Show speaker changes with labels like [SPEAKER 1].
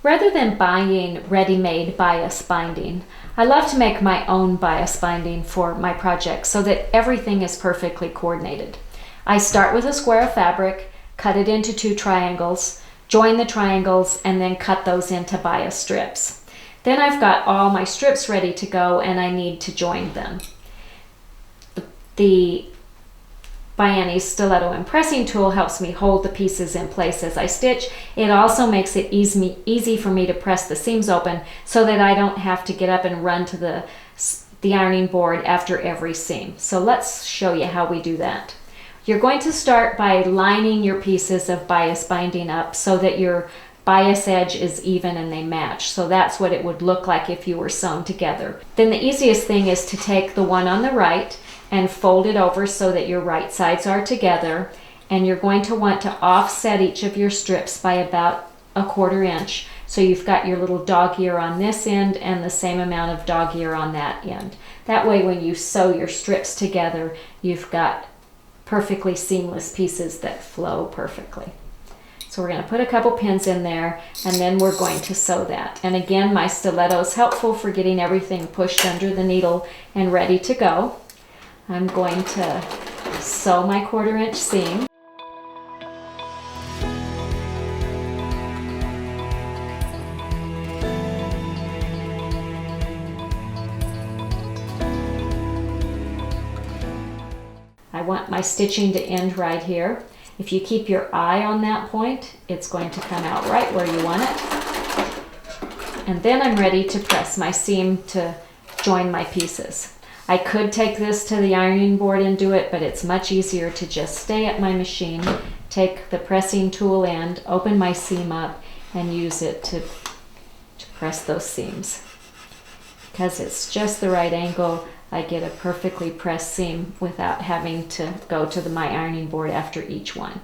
[SPEAKER 1] Rather than buying ready-made bias binding, I love to make my own bias binding for my project so that everything is perfectly coordinated. I start with a square of fabric, cut it into 2 triangles, join the triangles, and then cut those into bias strips. Then I've got all my strips ready to go and I need to join them. The ByAnnie's Stiletto impressing tool helps me hold the pieces in place as I stitch. It also makes it easy for me to press the seams open so that I don't have to get up and run to the ironing board after every seam. So let's show you how we do that. You're going to start by lining your pieces of bias binding up so that your bias edge is even and they match. So that's what it would look like if you were sewn together. Then the easiest thing is to take the one on the right and fold it over so that your right sides are together, and you're going to want to offset each of your strips by about 1/4 inch. So you've got your little dog ear on this end and the same amount of dog ear on that end. That way when you sew your strips together, you've got perfectly seamless pieces that flow perfectly. So we're going to put a couple pins in there and then we're going to sew that. And again, my stiletto is helpful for getting everything pushed under the needle and ready to go. I'm going to sew my 1/4 inch seam. I want my stitching to end right here. If you keep your eye on that point, it's going to come out right where you want it. And then I'm ready to press my seam to join my pieces. I could take this to the ironing board and do it, but it's much easier to just stay at my machine, take the pressing tool end, open my seam up, and use it to press those seams. Because it's just the right angle, I get a perfectly pressed seam without having to go to my ironing board after each one.